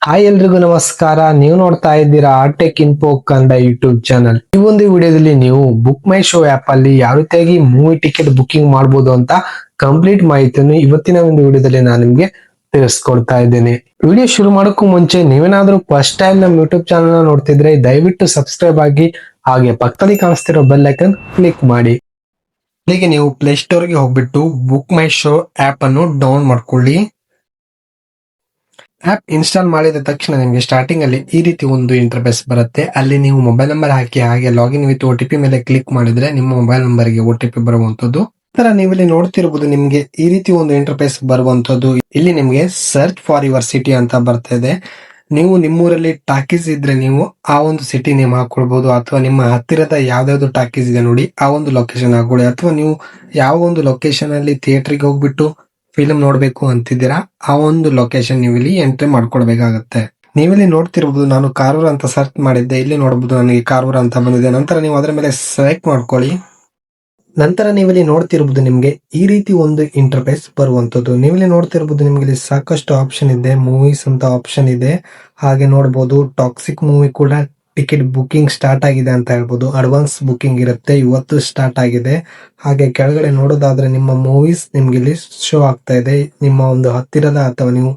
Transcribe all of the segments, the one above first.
Hi ಎಲ್ರಿಗೂ ನಮಸ್ಕಾರ. ನೀವು ನೋಡ್ತಾ ಇದ್ದೀರಾ tech info Kannada YouTube channel. ಈ ಒಂದು ವಿಡಿಯೋದಲ್ಲಿ ನೀವು ಬುಕ್ ಮೈ ಶೋ ಆಪ್ ಅಲ್ಲಿ ಯಾವ ರೀತಿಯಾಗಿ ಮೂವಿ ಟಿಕೆಟ್ ಬುಕಿಂಗ್ ಮಾಡಬಹುದು ಅಂತ ಕಂಪ್ಲೀಟ್ ಮಾಹಿತಿಯನ್ನು ಇವತ್ತಿನ ಒಂದು ವಿಡಿಯೋದಲ್ಲಿ ನಾನು ನಿಮ್ಗೆ ತಿಳಿಸ್ಕೊಡ್ತಾ ಇದ್ದೇನೆ. ವಿಡಿಯೋ ಶುರು ಮಾಡೋಕ್ಕೂ ಮುಂಚೆ ನೀವೇನಾದ್ರೂ ಫಸ್ಟ್ ಟೈಮ್ ನಮ್ಮ ಯೂಟ್ಯೂಬ್ ಚಾನಲ್ ನೋಡ್ತಿದ್ರೆ ದಯವಿಟ್ಟು ಸಬ್ಸ್ಕ್ರೈಬ್ ಆಗಿ ಹಾಗೆ ಪಕ್ಕದಲ್ಲಿ ಕಾಣಿಸ್ತಿರೋ ಬೆಲ್ ಐಕನ್ ಕ್ಲಿಕ್ ಮಾಡಿ. ಇಲ್ಲಿಗೆ ನೀವು ಪ್ಲೇ ಸ್ಟೋರ್ ಗೆ ಹೋಗ್ಬಿಟ್ಟು ಬುಕ್ ಮೈ ಶೋ ಆಪ್ ಅನ್ನು ಡೌನ್ ಮಾಡ್ಕೊಳ್ಳಿ. ಆಪ್ ಇನ್ಸ್ಟಾಲ್ ಮಾಡಿದ ತಕ್ಷಣ ನಿಮಗೆ ಸ್ಟಾರ್ಟಿಂಗ್ ಅಲ್ಲಿ ಈ ರೀತಿ ಒಂದು ಇಂಟರ್ಫೇಸ್ ಬರುತ್ತೆ. ಅಲ್ಲಿ ನೀವು ಮೊಬೈಲ್ ನಂಬರ್ ಹಾಕಿ ಹಾಗೆ ಲಾಗಿನ್ ವಿತ್ OTP ಮೇಲೆ ಕ್ಲಿಕ್ ಮಾಡಿದ್ರೆ ನಿಮ್ಮ ಮೊಬೈಲ್ ನಂಬರ್ ಗೆ OTP ಬರುವಂತದ್ದು. ನಂತರ ನೀವು ಇಲ್ಲಿ ನೋಡ್ತಿರಬಹುದು ನಿಮ್ಗೆ ಈ ರೀತಿ ಒಂದು ಇಂಟರ್ಫೇಸ್ ಬರುವಂತದ್ದು. ಇಲ್ಲಿ ನಿಮ್ಗೆ ಸರ್ಚ್ ಫಾರ್ ಯುವರ್ ಸಿಟಿ ಅಂತ ಬರ್ತಾ ಇದೆ. ನೀವು ನಿಮ್ಮೂರಲ್ಲಿ ಟಾಕೀಸ್ ಇದ್ರೆ ನೀವು ಆ ಒಂದು ಸಿಟಿ ನೇಮ್ ಹಾಕೊಳ್ಬಹುದು, ಅಥವಾ ನಿಮ್ಮ ಹತ್ತಿರದ ಯಾವ್ದಾವ್ದು ಟಾಕೀಸ್ ಇದೆ ನೋಡಿ ಆ ಒಂದು ಲೊಕೇಶನ್ ಹಾಕೊಳ್ಳಿ, ಅಥವಾ ನೀವು ಯಾವ ಒಂದು ಲೊಕೇಶನ್ ಅಲ್ಲಿ ಥಿಯೇಟರ್ಗೆ ಹೋಗ್ಬಿಟ್ಟು ಫಿಲ್ಮ್ ನೋಡ್ಬೇಕು ಅಂತಿದ್ದೀರಾ ಆ ಒಂದು ಲೊಕೇಶನ್ ನೀವು ಇಲ್ಲಿ ಎಂಟ್ರಿ ಮಾಡ್ಕೊಳ್ಬೇಕಾಗತ್ತೆ. ನೀವಿಲ್ಲಿ ನೋಡ್ತಿರ್ಬೋದು ನಾನು ಕಾರವಾರ ಅಂತ ಸರ್ಚ್ ಮಾಡಿದ್ದೆ. ಇಲ್ಲಿ ನೋಡಬಹುದು ನನಗೆ ಕಾರವಾರ ಅಂತ ಬಂದಿದೆ. ನಂತರ ನೀವು ಅದರ ಮೇಲೆ ಸೆಲೆಕ್ಟ್ ಮಾಡ್ಕೊಳ್ಳಿ. ನಂತರ ನೀವಿಲ್ಲಿ ನೋಡ್ತಿರ್ಬೋದು ನಿಮ್ಗೆ ಈ ರೀತಿ ಒಂದು ಇಂಟರ್ಫೇಸ್ ಬರುವಂತದ್ದು. ನೀವಿಲ್ಲಿ ನೋಡ್ತಿರ್ಬೋದು ನಿಮ್ಗೆ ಇಲ್ಲಿ ಸಾಕಷ್ಟು ಆಪ್ಷನ್ ಇದೆ. ಮೂವೀಸ್ ಅಂತ ಆಪ್ಷನ್ ಇದೆ, ಹಾಗೆ ನೋಡಬಹುದು ಟಾಕ್ಸಿಕ್ ಮೂವಿ ಕೂಡ ಟಿಕೆಟ್ ಬುಕಿಂಗ್ ಸ್ಟಾರ್ಟ್ ಆಗಿದೆ ಅಂತ ಹೇಳ್ಬೋದು. ಅಡ್ವಾನ್ಸ್ ಬುಕಿಂಗ್ ಇರುತ್ತೆ, ಇವತ್ತು ಸ್ಟಾರ್ಟ್ ಆಗಿದೆ. ಹಾಗೆ ಕೆಳಗಡೆ ನೋಡೋದಾದ್ರೆ ನಿಮ್ಮ ಮೂವೀಸ್ ನಿಮ್ಗೆ ಇಲ್ಲಿ ಶೋ ಆಗ್ತಾ ಇದೆ. ನಿಮ್ಮ ಒಂದು ಹತ್ತಿರದ ಅಥವಾ ನೀವು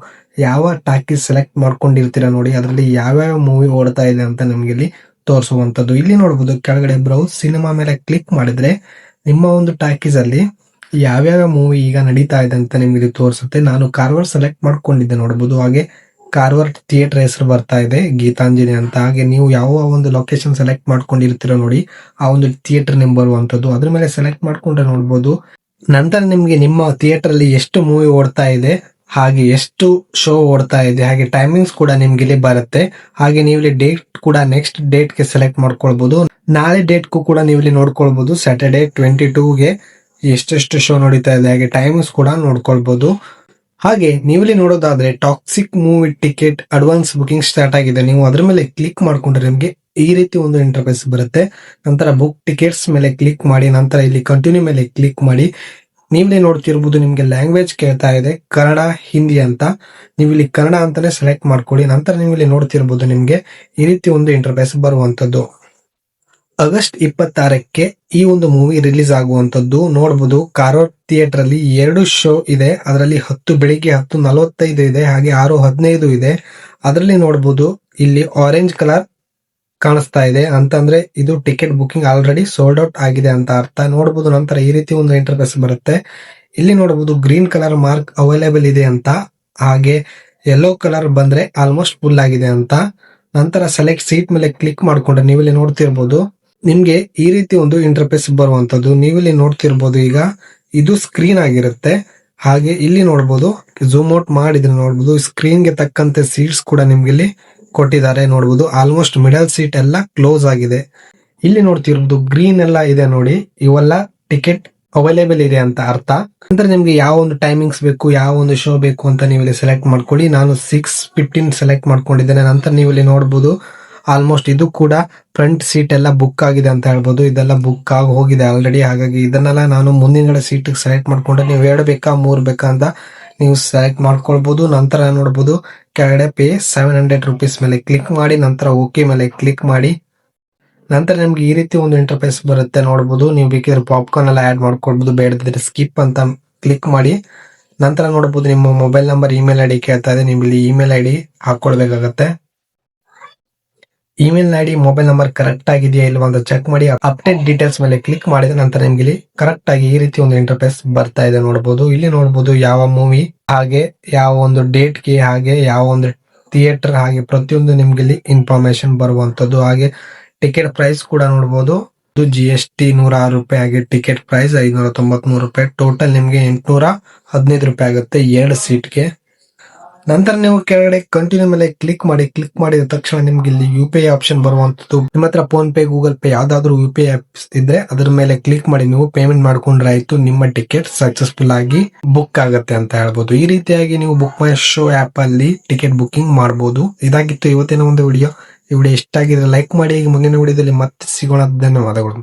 ಯಾವ ಟಾಕೀಸ್ ಸೆಲೆಕ್ಟ್ ಮಾಡ್ಕೊಂಡಿರ್ತೀರಾ ನೋಡಿ ಅದರಲ್ಲಿ ಯಾವ್ಯಾವ ಮೂವಿ ಓಡ್ತಾ ಇದೆ ಅಂತ ನಿಮ್ಗೆ ಇಲ್ಲಿ ತೋರಿಸುವಂತದ್ದು. ಇಲ್ಲಿ ನೋಡಬಹುದು ಕೆಳಗಡೆ ಬ್ರೌಸ್ ಸಿನಿಮಾ ಮೇಲೆ ಕ್ಲಿಕ್ ಮಾಡಿದ್ರೆ ನಿಮ್ಮ ಒಂದು ಟಾಕೀಸ್ ಅಲ್ಲಿ ಯಾವ್ಯಾವ ಮೂವಿ ಈಗ ನಡೀತಾ ಇದೆ ಅಂತ ನಿಮ್ಗೆ ಇಲ್ಲಿ ತೋರಿಸುತ್ತೆ. ನಾನು ಕಾರವಾರ ಸೆಲೆಕ್ಟ್ ಮಾಡ್ಕೊಂಡಿದ್ದೆ ನೋಡಬಹುದು. ಹಾಗೆ ಕಾರವಾರ ಥಿಯೇಟರ್ ಹೆಸರು ಬರ್ತಾ ಇದೆ ಗೀತಾಂಜಲಿ ಅಂತ. ಹಾಗೆ ನೀವು ಯಾವ ಒಂದು ಲೊಕೇಶನ್ ಸೆಲೆಕ್ಟ್ ಮಾಡ್ಕೊಂಡಿರ್ತೀರೋ ನೋಡಿ ಆ ಒಂದು ಥಿಯೇಟರ್ ನೇಮ್ ಬರುವಂತದ್ದು. ಅದ್ರ ಮೇಲೆ ಸೆಲೆಕ್ಟ್ ಮಾಡ್ಕೊಂಡ್ರೆ ನೋಡಬಹುದು. ನಂತರ ನಿಮ್ಗೆ ನಿಮ್ಮ ಥಿಯೇಟರ್ ಅಲ್ಲಿ ಎಷ್ಟು ಮೂವಿ ಓಡ್ತಾ ಇದೆ, ಹಾಗೆ ಎಷ್ಟು ಶೋ ಓಡ್ತಾ ಇದೆ, ಹಾಗೆ ಟೈಮಿಂಗ್ಸ್ ಕೂಡ ನಿಮ್ಗೆ ಇಲ್ಲಿ ಬರುತ್ತೆ. ಹಾಗೆ ನೀವು ಇಲ್ಲಿ ಡೇಟ್ ಕೂಡ ನೆಕ್ಸ್ಟ್ ಡೇಟ್ ಗೆ ಸೆಲೆಕ್ಟ್ ಮಾಡ್ಕೊಳ್ಬಹುದು. ನಾಳೆ ಡೇಟ್ ಕೂಡ ನೀವು ಇಲ್ಲಿ ನೋಡ್ಕೊಳ್ಬಹುದು. ಸ್ಯಾಟರ್ಡೆ 22ಗೆ ಎಷ್ಟೆಷ್ಟು ಶೋ ನಡೀತಾ ಇದೆ, ಹಾಗೆ ಟೈಮಿಂಗ್ಸ್ ಕೂಡ ನೋಡ್ಕೊಳ್ಬಹುದು. ಹಾಗೆ ನೀವಿಲ್ಲಿ ನೋಡೋದಾದ್ರೆ toxic movie ticket advance booking start ಆಗಿದೆ. ನೀವು ಅದ್ರ ಮೇಲೆ ಕ್ಲಿಕ್ ಮಾಡ್ಕೊಂಡ್ರೆ ನಿಮ್ಗೆ ಈ ರೀತಿ ಒಂದು ಇಂಟರ್ಫೇಸ್ ಬರುತ್ತೆ. ನಂತರ ಬುಕ್ ಟಿಕೆಟ್ಸ್ ಮೇಲೆ ಕ್ಲಿಕ್ ಮಾಡಿ, ನಂತರ ಇಲ್ಲಿ ಕಂಟಿನ್ಯೂ ಮೇಲೆ ಕ್ಲಿಕ್ ಮಾಡಿ. ನೀವಿಲ್ಲಿ ನೋಡ್ತಿರ್ಬೋದು ನಿಮ್ಗೆ ಲ್ಯಾಂಗ್ವೇಜ್ ಕೇಳ್ತಾ ಇದೆ ಕನ್ನಡ ಹಿಂದಿ ಅಂತ. ನೀವು ಇಲ್ಲಿ ಕನ್ನಡ ಅಂತಾನೆ ಸೆಲೆಕ್ಟ್ ಮಾಡ್ಕೊಳ್ಳಿ. ನಂತರ ನೀವು ಇಲ್ಲಿ ನೋಡ್ತಿರ್ಬೋದು ನಿಮ್ಗೆ ಈ ರೀತಿ ಒಂದು ಇಂಟರ್ಫೇಸ್ ಬರುವಂತದ್ದು. ಆಗಸ್ಟ್ 26ಕ್ಕೆ ಈ ಒಂದು ಮೂವಿ ರಿಲೀಸ್ ಆಗುವಂತದ್ದು. ನೋಡಬಹುದು ಕಾರವಾರ ಥಿಯೇಟರ್ ಅಲ್ಲಿ 2 ಶೋ ಇದೆ. ಅದರಲ್ಲಿ 10 ಬೆಳಿಗ್ಗೆ 10:45 ಇದೆ, ಹಾಗೆ 6:15 ಇದೆ. ಅದರಲ್ಲಿ ನೋಡಬಹುದು ಇಲ್ಲಿ ಆರೆಂಜ್ ಕಲರ್ ಕಾಣಿಸ್ತಾ ಇದೆ ಅಂತಂದ್ರೆ ಇದು ticket booking already sold out ಆಗಿದೆ ಅಂತ ಅರ್ಥ. ನೋಡಬಹುದು ನಂತರ ಈ ರೀತಿ ಒಂದು ಇಂಟರ್ಫೇಸ್ ಬರುತ್ತೆ. ಇಲ್ಲಿ ನೋಡಬಹುದು ಗ್ರೀನ್ ಕಲರ್ ಮಾರ್ಕ್ ಅವೈಲೇಬಲ್ ಇದೆ ಅಂತ, ಹಾಗೆ ಯೆಲ್ಲೋ ಕಲರ್ ಬಂದ್ರೆ ಆಲ್ಮೋಸ್ಟ್ ಫುಲ್ ಆಗಿದೆ ಅಂತ. ನಂತರ ಸೆಲೆಕ್ಟ್ ಸೀಟ್ ಮೇಲೆ ಕ್ಲಿಕ್ ಮಾಡ್ಕೊಂಡ್ರೆ ನೀವಿಲ್ಲಿ ನೋಡ್ತಿರ್ಬೋದು ನಿಮ್ಗೆ ಈ ರೀತಿ ಒಂದು ಇಂಟರ್ಫೇಸ್ ಬರುವಂತದ್ದು. ನೀವಿಲ್ಲಿ ನೋಡ್ತಿರ್ಬೋದು ಈಗ ಇದು ಸ್ಕ್ರೀನ್ ಆಗಿರುತ್ತೆ. ಹಾಗೆ ಇಲ್ಲಿ ನೋಡಬಹುದು ಜೂಮ್ ಔಟ್ ಮಾಡಿದ್ರೆ ನೋಡಬಹುದು ಸ್ಕ್ರೀನ್ ಗೆ ತಕ್ಕಂತೆ ಸೀಟ್ಸ್ ಕೂಡ ನಿಮ್ಗೆ ಇಲ್ಲಿ ಕೊಟ್ಟಿದ್ದಾರೆ. ನೋಡಬಹುದು ಆಲ್ಮೋಸ್ಟ್ ಮಿಡಲ್ ಸೀಟ್ ಎಲ್ಲ ಕ್ಲೋಸ್ ಆಗಿದೆ. ಇಲ್ಲಿ ನೋಡ್ತಿರ್ಬೋದು ಗ್ರೀನ್ ಎಲ್ಲ ಇದೆ ನೋಡಿ, ಇವೆಲ್ಲ ಟಿಕೆಟ್ ಅವೈಲೇಬಲ್ ಇದೆ ಅಂತ ಅರ್ಥ. ನಂತರ ನಿಮ್ಗೆ ಯಾವ ಒಂದು ಟೈಮಿಂಗ್ಸ್ ಬೇಕು, ಯಾವ ಒಂದು ಶೋ ಬೇಕು ಅಂತ ನೀವು ಇಲ್ಲಿ ಸೆಲೆಕ್ಟ್ ಮಾಡ್ಕೊಳ್ಳಿ. ನಾನು 6:15 ಸೆಲೆಕ್ಟ್ ಮಾಡ್ಕೊಂಡಿದ್ದೇನೆ. ನಂತರ ನೀವು ಇಲ್ಲಿ ನೋಡಬಹುದು ಆಲ್ಮೋಸ್ಟ್ ಇದು ಕೂಡ ಫ್ರಂಟ್ ಸೀಟ್ ಎಲ್ಲ ಬುಕ್ ಆಗಿದೆ ಅಂತ ಹೇಳ್ಬೋದು. ಇದೆಲ್ಲ ಬುಕ್ ಆಗಿ ಹೋಗಿದೆ ಆಲ್ರೆಡಿ. ಹಾಗಾಗಿ ಇದನ್ನೆಲ್ಲ ನಾನು ಮುಂದಿನ ಸೀಟ್ ಸೆಲೆಕ್ಟ್ ಮಾಡ್ಕೊಂಡ್ರೆ ನೀವು 2 ಬೇಕಾ 3 ಬೇಕಾ ಅಂತ ನೀವು ಸೆಲೆಕ್ಟ್ ಮಾಡ್ಕೊಳ್ಬಹುದು. ನಂತರ ನೋಡಬಹುದು ಕೆಳಗಡೆ ಪೇ 700 rupees ಮೇಲೆ ಕ್ಲಿಕ್ ಮಾಡಿ, ನಂತರ ಓಕೆ ಮೇಲೆ ಕ್ಲಿಕ್ ಮಾಡಿ. ನಂತರ ನಿಮ್ಗೆ ಈ ರೀತಿ ಒಂದು ಇಂಟರ್ಫೇಸ್ ಬರುತ್ತೆ. ನೋಡಬಹುದು ನೀವು ಬೇಕಿದ್ರೆ ಪಾಪ್ಕಾರ್ನ್ ಎಲ್ಲ ಆಡ್ ಮಾಡ್ಕೊಳ್ಬಹುದು, ಬೇಡದಿದ್ರೆ ಸ್ಕಿಪ್ ಅಂತ ಕ್ಲಿಕ್ ಮಾಡಿ. ನಂತರ ನೋಡಬಹುದು ನಿಮ್ಮ ಮೊಬೈಲ್ ನಂಬರ್ ಇಮೇಲ್ ಐಡಿ ಕೇಳ್ತಾ ಇದೆ. ನೀವು ಇಲ್ಲಿ ಇಮೇಲ್ ಐಡಿ ಹಾಕೊಳ್ಬೇಕಾಗತ್ತೆ. Email ID mobile number correct ಆಗಿದೆಯಾ ಇಲ್ವಾ ಅಂತ ಚೆಕ್ ಮಾಡಿ ಅಪ್ಡೇಟ್ ಡೀಟೇಲ್ಸ್ ಮೇಲೆ ಕ್ಲಿಕ್ ಮಾಡಿದ ನಂತರ ನಿಮ್ಗೆ ಇಲ್ಲಿ ಕರೆಕ್ಟ್ ಆಗಿ ಈ ರೀತಿ ಒಂದು ಇಂಟರ್ಫೇಸ್ ಬರ್ತಾ ಇದೆ. ನೋಡಬಹುದು ಇಲ್ಲಿ ನೋಡಬಹುದು ಯಾವ ಮೂವಿ, ಹಾಗೆ ಯಾವ ಒಂದು ಡೇಟ್ ಗೆ, ಹಾಗೆ ಯಾವ ಒಂದು ಥಿಯೇಟರ್, ಹಾಗೆ ಪ್ರತಿಯೊಂದು ನಿಮ್ಗೆ ಇಲ್ಲಿ ಇನ್ಫಾರ್ಮೇಶನ್ ಬರುವಂತದ್ದು. ಹಾಗೆ ಟಿಕೆಟ್ ಪ್ರೈಸ್ ಕೂಡ ನೋಡಬಹುದು. GST 106 ರೂಪಾಯಿ, ಹಾಗೆ ಟಿಕೆಟ್ ಪ್ರೈಸ್ 593 ರೂಪಾಯಿ. ಟೋಟಲ್ ನಿಮ್ಗೆ 815 ರೂಪಾಯಿ ಆಗುತ್ತೆ 2 ಸೀಟ್ಗೆ. ನಂತರ ನೀವು ಕೆಳಗಡೆ ಕಂಟಿನ್ಯೂ ಮೇಲೆ ಕ್ಲಿಕ್ ಮಾಡಿ. ಕ್ಲಿಕ್ ಮಾಡಿದ ತಕ್ಷಣ ನಿಮ್ಗೆ ಇಲ್ಲಿ UPI ಆಪ್ಷನ್ ಬರುವಂತದ್ದು. ನಿಮ್ಮ ಹತ್ರ ಫೋನ್ ಪೇ, ಗೂಗಲ್ ಪೇ ಯಾವ್ದಾದ್ರು UPI ಆಪ್ಸ್ ಇದ್ರೆ ಅದ್ರ ಮೇಲೆ ಕ್ಲಿಕ್ ಮಾಡಿ ನೀವು ಪೇಮೆಂಟ್ ಮಾಡ್ಕೊಂಡ್ರೆ ಆಯ್ತು, ನಿಮ್ಮ ಟಿಕೆಟ್ ಸಕ್ಸಸ್ಫುಲ್ ಆಗಿ ಬುಕ್ ಆಗುತ್ತೆ ಅಂತ ಹೇಳ್ಬೋದು. ಈ ರೀತಿಯಾಗಿ ನೀವು ಬುಕ್ ಮೈ ಶೋ ಆಪ್ ಅಲ್ಲಿ ಟಿಕೆಟ್ ಬುಕಿಂಗ್ ಮಾಡಬಹುದು. ಇದಾಗಿತ್ತು ಇವತ್ತಿನ ಒಂದು ವಿಡಿಯೋ. ಈ ವಿಡಿಯೋ ಇಷ್ಟ ಆಗಿದ್ರೆ ಲೈಕ್ ಮಾಡಿ. ಮುಂದಿನ ವಿಡಿಯೋದಲ್ಲಿ ಮತ್ತೆ ಸಿಗೋಣ. ಧನ್ಯವಾದಗಳು.